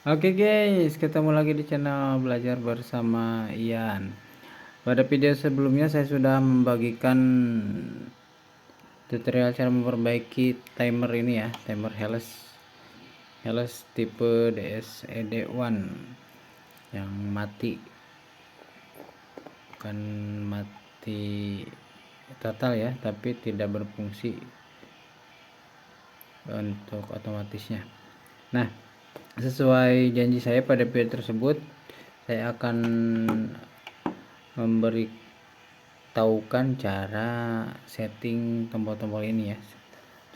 Oke guys, ketemu lagi di channel belajar bersama Ian. Pada video sebelumnya saya sudah membagikan tutorial cara memperbaiki timer ini ya, timer Helles tipe DSED1 yang mati, bukan mati total ya, tapi tidak berfungsi untuk otomatisnya. Nah, sesuai janji saya pada video tersebut, saya akan memberitahukan cara setting tombol-tombol ini ya,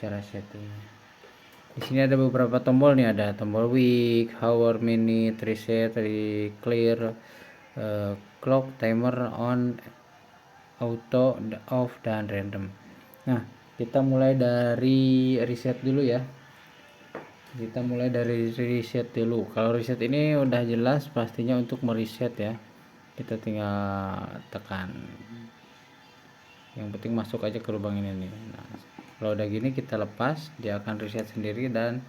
cara settingnya. Di sini ada beberapa tombol nih, ada tombol week, hour, minute, reset, clear, clock, timer, on, auto, off, dan random. Nah, kita mulai dari reset dulu ya. Kita mulai dari reset dulu. Kalau reset ini udah jelas pastinya untuk mereset ya. Kita tinggal tekan. Yang penting masuk aja ke lubang ini nih. Nah, kalau udah gini kita lepas, dia akan reset sendiri dan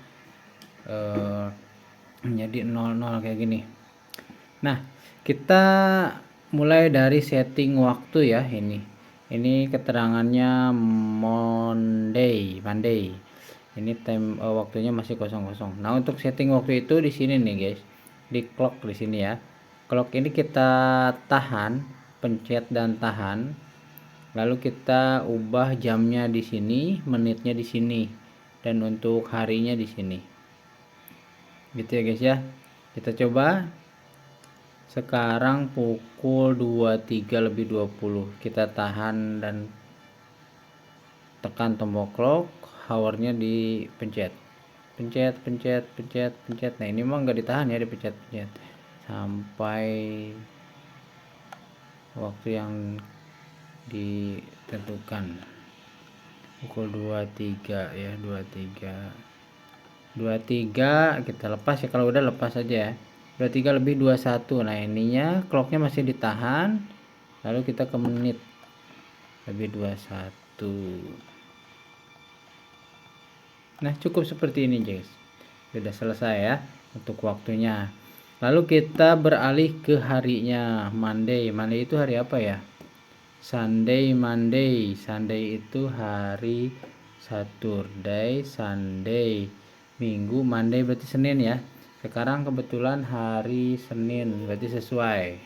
menjadi 00 kayak gini. Nah, kita mulai dari setting waktu ya ini. Ini keterangannya Monday. Ini waktunya masih kosong. Nah, untuk setting waktu itu di sini nih guys. Di clock di sini ya. Clock ini kita tahan, pencet dan tahan. Lalu kita ubah jamnya di sini, menitnya di sini, dan untuk harinya di sini. Gitu ya guys ya. Kita coba. Sekarang pukul 23:20. Kita tahan dan tekan tombol clock, hournya dipencet. Pencet. Nah, ini mah nggak ditahan ya, dipencet sampai waktu yang ditentukan. Pukul 23 ya, 23 kita lepas ya. Kalau udah lepas aja ya. 23:21. Nah, ininya clocknya masih ditahan, lalu kita ke menit lebih 21. Nah, cukup seperti ini guys, sudah selesai ya untuk waktunya. Lalu kita beralih ke harinya. Monday itu hari apa ya? Sunday itu hari Saturday, Sunday, Minggu, Monday berarti Senin ya. Sekarang kebetulan hari Senin, berarti sesuai.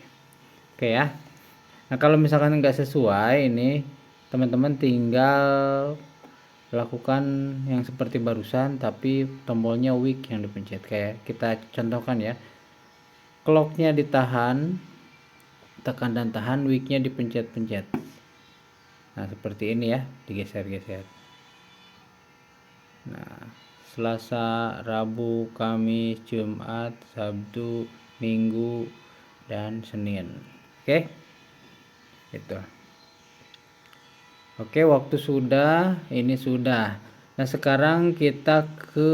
Oke ya. Nah, kalau misalkan nggak sesuai, ini teman-teman tinggal lakukan yang seperti barusan, tapi tombolnya week yang dipencet. Kayak kita contohkan ya. Clocknya ditahan, tekan dan tahan, weeknya dipencet-pencet. Nah, seperti ini ya, digeser-geser. Nah, Selasa, Rabu, Kamis, Jumat, Sabtu, Minggu, dan Senin. Oke, itu. Oke, waktu sudah, ini sudah. Nah, sekarang kita ke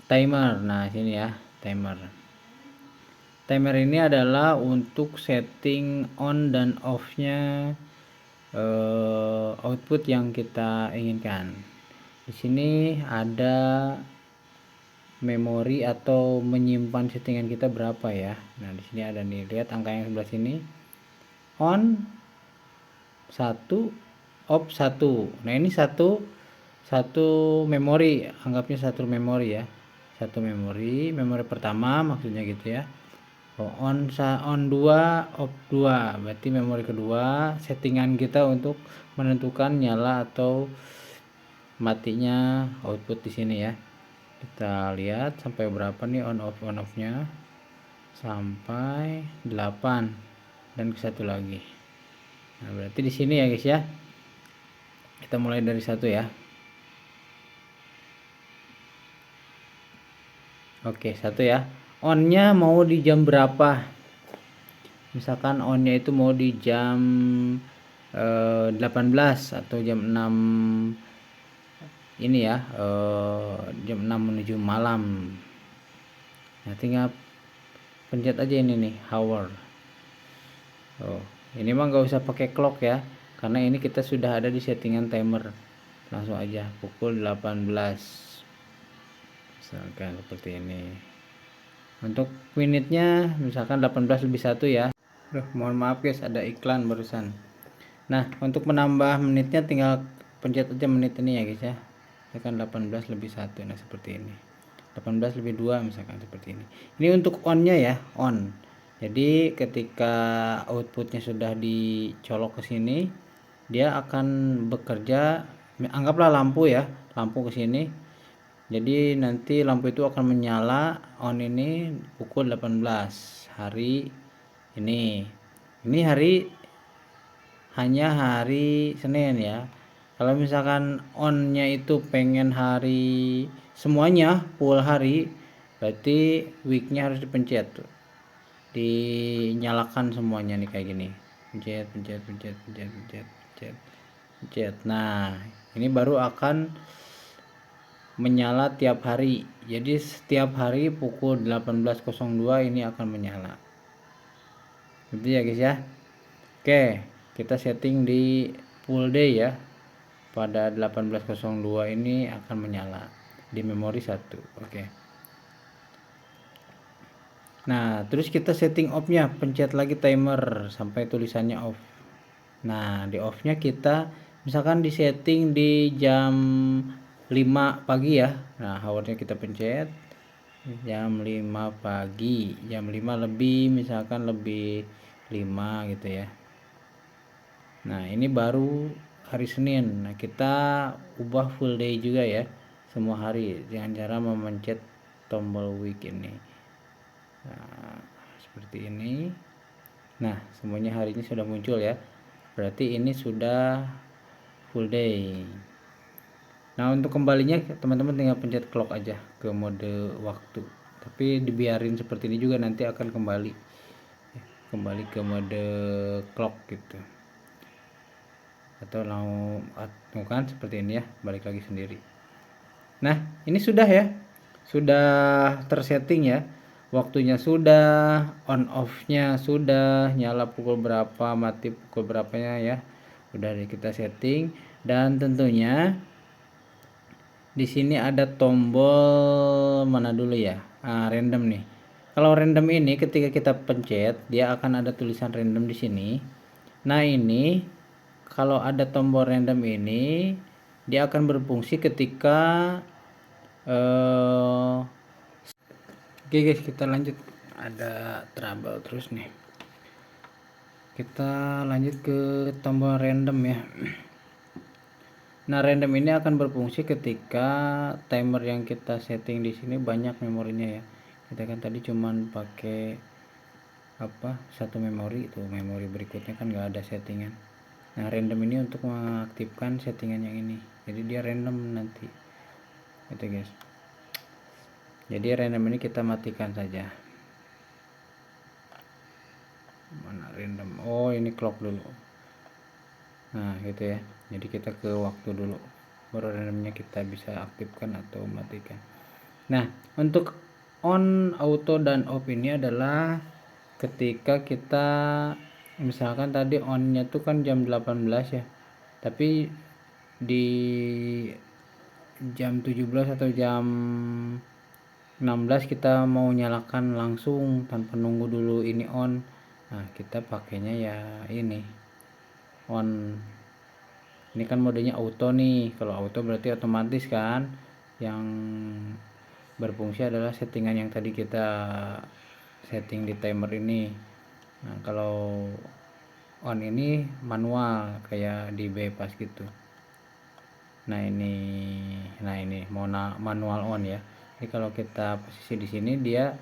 timer. Nah, sini ya, timer. Timer ini adalah untuk setting on dan off-nya output yang kita inginkan. Di sini ada memori atau menyimpan settingan kita berapa ya. Nah, di sini ada nih, lihat angka yang sebelah sini. On 1, off 1. Nah, ini satu memori, anggapnya satu memori ya. Satu memori pertama maksudnya gitu ya. On 2, off 2, berarti memori kedua settingan kita untuk menentukan nyala atau matinya output di sini ya. Kita lihat sampai berapa nih on off-nya. Sampai 8 dan ke satu lagi. Nah, berarti di sini ya guys ya. Kita mulai dari 1 ya. Oke, 1 ya. On-nya mau di jam berapa? Misalkan on-nya itu mau di jam 18 atau jam 6 ini ya, jam 6 menuju malam. Nah, tinggal pencet aja ini nih, hour. Ini mah nggak usah pakai clock ya, karena ini kita sudah ada di settingan timer. Langsung aja pukul 18 misalkan seperti ini. Untuk menitnya misalkan 18 lebih 1 ya. Mohon maaf guys, ada iklan barusan. Nah, untuk menambah menitnya tinggal pencet aja menit ini ya guys ya. Misalkan 18 lebih 1. Nah, seperti ini. 18 lebih 2 misalkan seperti ini. Ini untuk on-nya ya, on. Jadi ketika outputnya sudah dicolok ke sini, dia akan bekerja, anggaplah lampu ya, lampu ke sini. Jadi nanti lampu itu akan menyala on ini pukul 18 hari ini. Ini hari hanya hari Senin ya. Kalau misalkan on-nya itu pengen hari semuanya full hari, berarti week-nya harus dipencet tuh. Dinyalakan semuanya nih kayak gini. Pencet, pencet, pencet, pencet, pencet, pencet, pencet. Nah, ini baru akan menyala tiap hari. Jadi setiap hari pukul 18.02 ini akan menyala. Gitu ya guys ya. Oke, kita setting di full day ya. Pada 18.02 ini akan menyala di memori 1. Oke. Nah, terus kita setting off-nya, pencet lagi timer sampai tulisannya off. Nah, di off-nya kita misalkan di setting di jam 5 pagi ya. Nah, hournya kita pencet jam 5 pagi, jam 5 lebih, misalkan lebih 5 gitu ya. Nah, ini baru hari Senin. Nah, kita ubah full day juga ya, semua hari dengan cara memencet tombol week ini. Nah, seperti ini. Nah, semuanya hari ini sudah muncul ya, berarti ini sudah full day. Nah, untuk kembalinya teman-teman tinggal pencet clock aja ke mode waktu, tapi dibiarin seperti ini juga, nanti akan kembali ke mode clock gitu, atau kan seperti ini ya, balik lagi sendiri. Nah, ini sudah ya, sudah tersetting ya, waktunya sudah, on off nya sudah, nyala pukul berapa, mati pukul berapanya ya, udah kita setting. Dan tentunya di sini ada tombol mana dulu ya, random nih. Kalau random ini ketika kita pencet, dia akan ada tulisan random di sini. Nah, ini kalau ada tombol random ini, dia akan berfungsi ketika oke guys, kita lanjut. Ada trouble terus nih. Kita lanjut ke tombol random ya. Nah, random ini akan berfungsi ketika timer yang kita setting di sini banyak memorinya ya. Kita kan tadi cuman pakai satu memori, itu memori berikutnya kan nggak ada settingan. Nah, random ini untuk mengaktifkan settingan yang ini, jadi dia random nanti itu guys. Jadi random ini kita matikan saja. Mana random, oh ini clock dulu. Nah gitu ya, jadi kita ke waktu dulu, baru randomnya kita bisa aktifkan atau matikan. Nah, untuk on, auto, dan off ini adalah ketika kita misalkan tadi on nya tuh kan jam 18 ya, tapi di jam 17 atau jam 16 kita mau nyalakan langsung tanpa nunggu dulu ini on. Nah, kita pakainya ya ini on. Ini kan modenya auto nih. Kalau auto berarti otomatis kan. Yang berfungsi adalah settingan yang tadi kita setting di timer ini. Nah, kalau on ini manual kayak di bypass gitu. Nah ini manual on ya. Jadi kalau kita posisi di sini, dia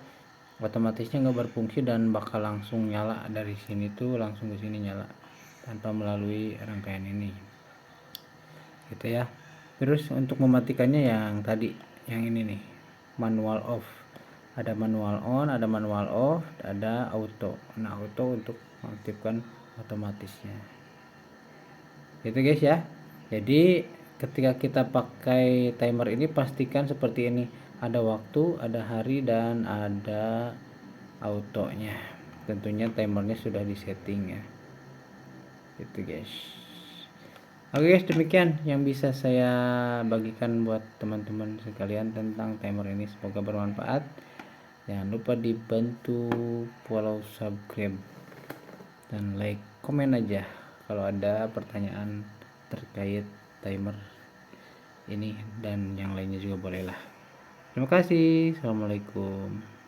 otomatisnya nggak berfungsi dan bakal langsung nyala dari sini tuh, langsung ke sini nyala tanpa melalui rangkaian ini gitu ya. Terus untuk mematikannya yang tadi, yang ini nih, manual off. Ada manual on, ada manual off, ada auto. Nah, auto untuk mengaktifkan otomatisnya gitu guys ya. Jadi ketika kita pakai timer ini, pastikan seperti ini, ada waktu, ada hari, dan ada autonya. Tentunya timernya sudah disetting ya, gitu guys. Oke guys, demikian yang bisa saya bagikan buat teman-teman sekalian tentang timer ini, semoga bermanfaat. Jangan lupa dibantu follow, subscribe, dan like, komen aja kalau ada pertanyaan terkait timer ini dan yang lainnya juga bolehlah. Terima kasih. Assalamualaikum.